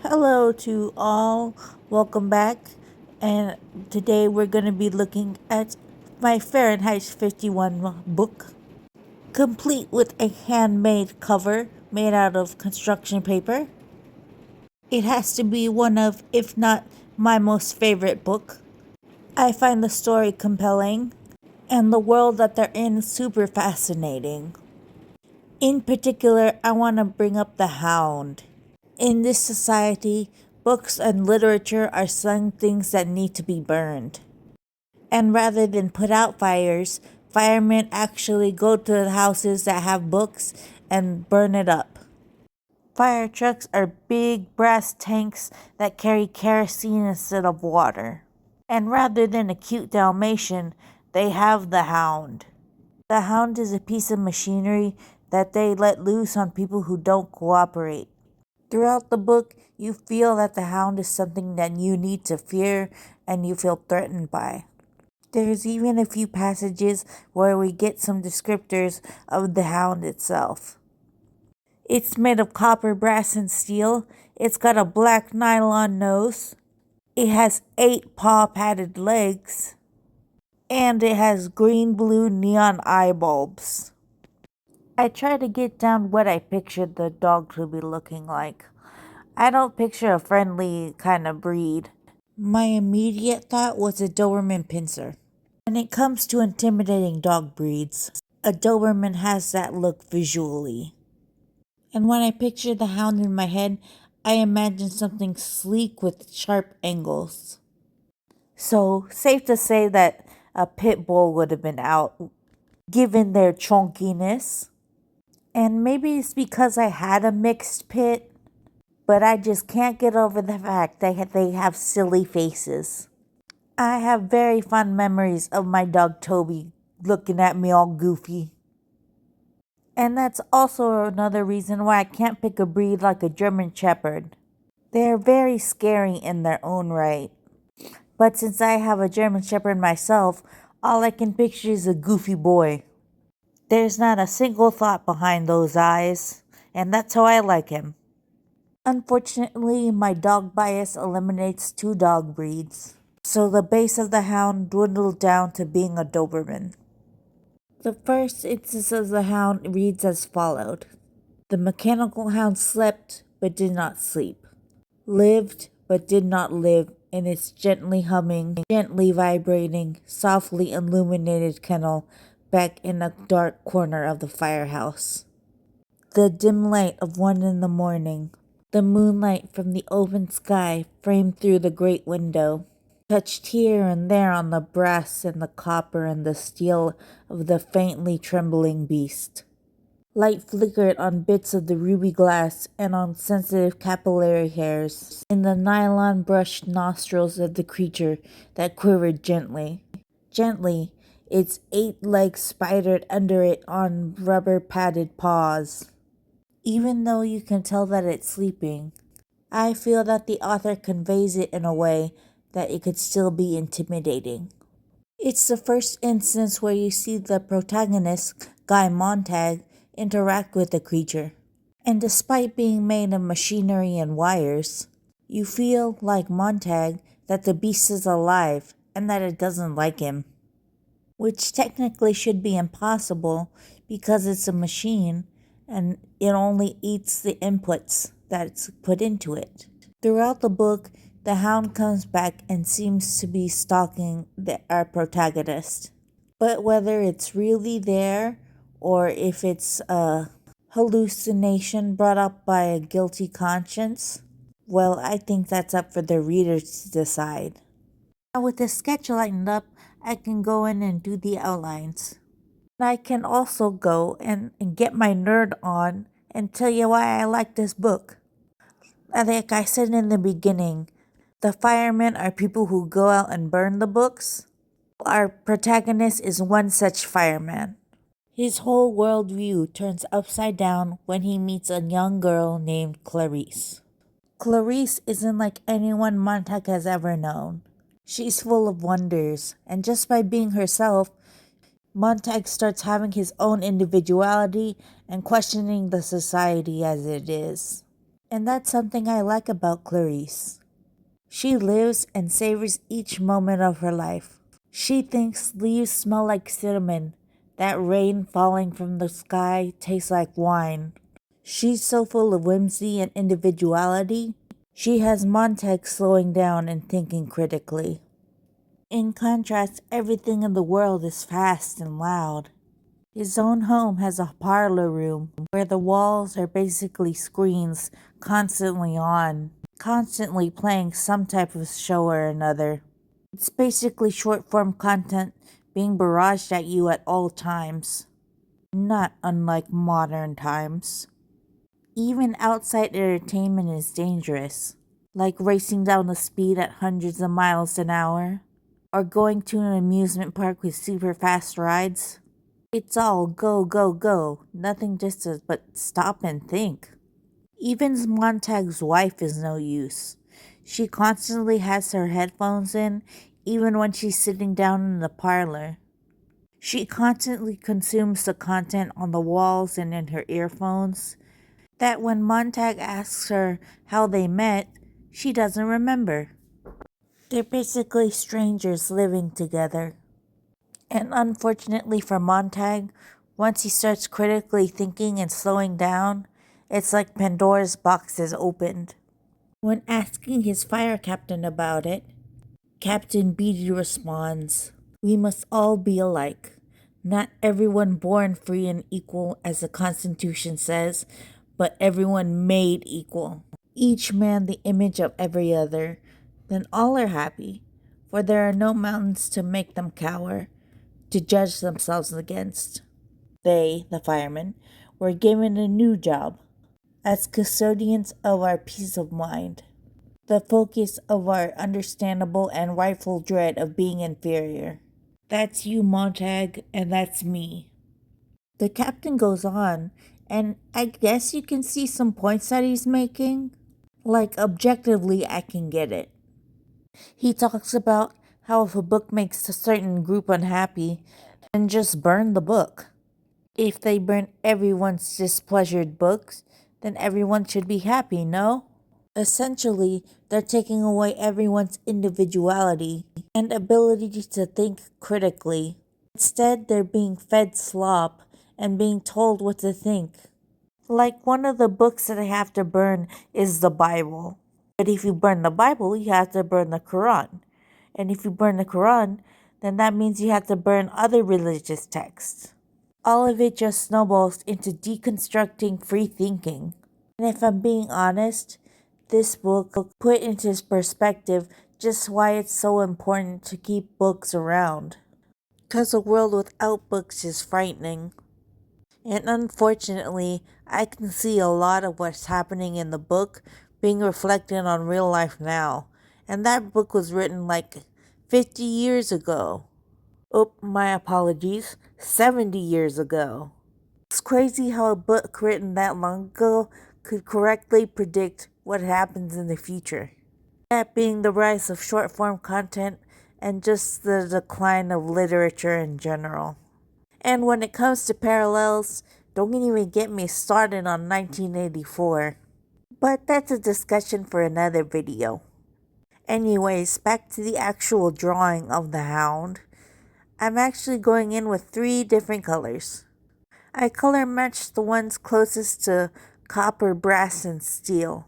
Hello to all, welcome back. And today we're going to be looking at my Fahrenheit 51 book, complete with a handmade cover made out of construction paper. It has to be one of, if not my most favorite book. I find the story compelling and the world that they're in super fascinating. In particular, I want to bring up the Hound. In this society, books and literature are some things that need to be burned. And rather than put out fires, firemen actually go to the houses that have books and burn it up. Fire trucks are big brass tanks that carry kerosene instead of water. And rather than a cute Dalmatian, they have the Hound. The Hound is a piece of machinery that they let loose on people who don't cooperate. Throughout the book, you feel that the Hound is something that you need to fear and you feel threatened by. There's even a few passages where we get some descriptors of the Hound itself. It's made of copper, brass, and steel. It's got a black nylon nose. It has 8 paw-padded legs. And it has green-blue neon eye bulbs. I try to get down what I pictured the dog to be looking like. I don't picture a friendly kind of breed. My immediate thought was a Doberman Pinscher. When it comes to intimidating dog breeds, a Doberman has that look visually. And when I picture the Hound in my head, I imagine something sleek with sharp angles. So, safe to say that a pit bull would have been out, given their chunkiness. And maybe it's because I had a mixed pit, but I just can't get over the fact that they have silly faces. I have very fond memories of my dog Toby looking at me all goofy. And that's also another reason why I can't pick a breed like a German Shepherd. They are very scary in their own right. But since I have a German Shepherd myself, all I can picture is a goofy boy. There's not a single thought behind those eyes, and that's how I like him. Unfortunately, my dog bias eliminates 2 dog breeds, so the base of the Hound dwindled down to being a Doberman. The first instance of the Hound reads as followed. The mechanical Hound slept but did not sleep, lived but did not live in its gently humming, gently vibrating, softly illuminated kennel back in a dark corner of the firehouse. The dim light of 1 in the morning, the moonlight from the open sky framed through the great window, touched here and there on the brass and the copper and the steel of the faintly trembling beast. Light flickered on bits of the ruby glass and on sensitive capillary hairs in the nylon brushed nostrils of the creature that quivered gently. Gently, its 8 legs spidered under it on rubber padded paws. Even though you can tell that it's sleeping, I feel that the author conveys it in a way that it could still be intimidating. It's the first instance where you see the protagonist, Guy Montag, interact with the creature. And despite being made of machinery and wires, you feel, like Montag, that the beast is alive and that it doesn't like him. Which technically should be impossible because it's a machine and it only eats the inputs that's put into it. Throughout the book, the Hound comes back and seems to be stalking our protagonist. But whether it's really there or if it's a hallucination brought up by a guilty conscience, well, I think that's up for the reader to decide. Now, with the sketch lightened up, I can go in and do the outlines. I can also go and get my nerd on and tell you why I like this book. Like I said in the beginning, the firemen are people who go out and burn the books. Our protagonist is one such fireman. His whole worldview turns upside down when he meets a young girl named Clarice. Clarice isn't like anyone Montag has ever known. She's full of wonders, and just by being herself, Montag starts having his own individuality and questioning the society as it is. And that's something I like about Clarice. She lives and savors each moment of her life. She thinks leaves smell like cinnamon, that rain falling from the sky tastes like wine. She's so full of whimsy and individuality, she has Montag slowing down and thinking critically. In contrast, everything in the world is fast and loud. His own home has a parlor room where the walls are basically screens constantly on, constantly playing some type of show or another. It's basically short form content being barraged at you at all times, not unlike modern times. Even outside entertainment is dangerous, like racing down the speed at hundreds of miles an hour, or going to an amusement park with super fast rides. It's all go, go, go, nothing just to but stop and think. Even Montag's wife is no use. She constantly has her headphones in, even when she's sitting down in the parlor. She constantly consumes the content on the walls and in her earphones, that when Montag asks her how they met, she doesn't remember. They're basically strangers living together. And unfortunately for Montag, once he starts critically thinking and slowing down, it's like Pandora's box is opened. When asking his fire captain about it, Captain Beatty responds, "We must all be alike. Not everyone born free and equal, as the Constitution says, but everyone made equal. Each man the image of every other. Then all are happy, for there are no mountains to make them cower, to judge themselves against." They, the firemen, were given a new job as custodians of our peace of mind, the focus of our understandable and rightful dread of being inferior. That's you, Montag, and that's me. The captain goes on, and I guess you can see some points that he's making. Like, objectively, I can get it. He talks about how if a book makes a certain group unhappy, then just burn the book. If they burn everyone's displeasured books, then everyone should be happy, no? Essentially, they're taking away everyone's individuality and ability to think critically. Instead, they're being fed slop and being told what to think. Like, one of the books that they have to burn is the Bible. But if you burn the Bible, you have to burn the Quran. And if you burn the Quran, then that means you have to burn other religious texts. All of it just snowballs into deconstructing free thinking. And if I'm being honest, this book put into perspective just why it's so important to keep books around. Because a world without books is frightening. And unfortunately, I can see a lot of what's happening in the book being reflected on real life now. And that book was written like 50 years ago. Oh, my apologies, 70 years ago. It's crazy how a book written that long ago could correctly predict what happens in the future. That being the rise of short form content and just the decline of literature in general. And when it comes to parallels, don't even get me started on 1984. But that's a discussion for another video. Anyways, back to the actual drawing of the hound. I'm actually going in with 3 different colors. I color matched the ones closest to copper, brass, and steel.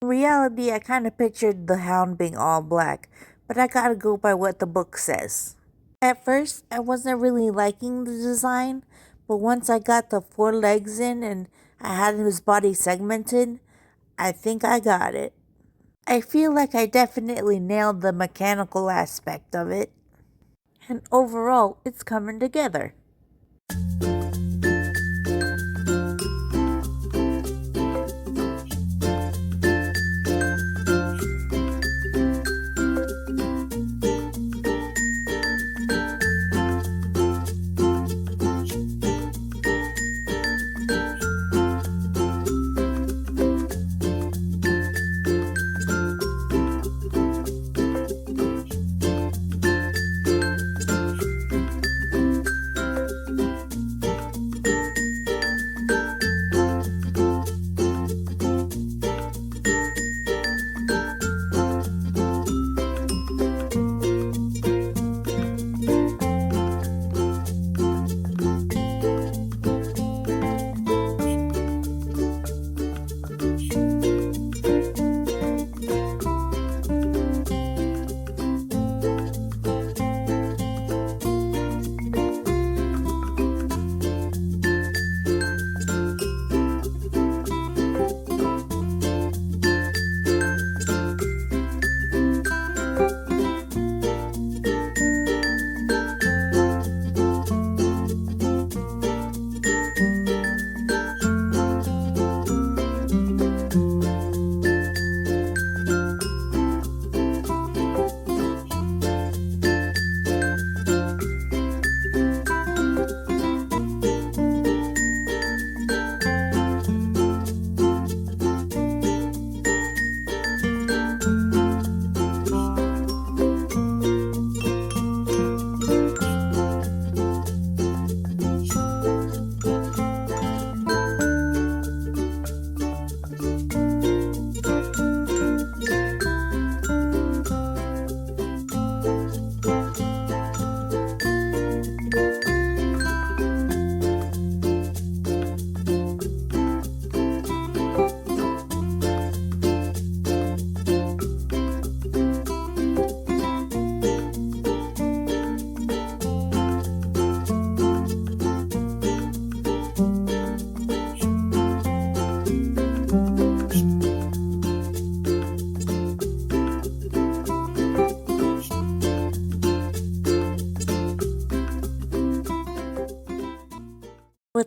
In reality, I kind of pictured the hound being all black, but I gotta go by what the book says. At first, I wasn't really liking the design, but once I got the 4 legs in and I had his body segmented, I think I got it. I feel like I definitely nailed the mechanical aspect of it. And overall, it's coming together.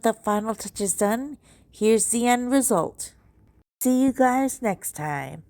with the final touches done, here's the end result. See you guys next time.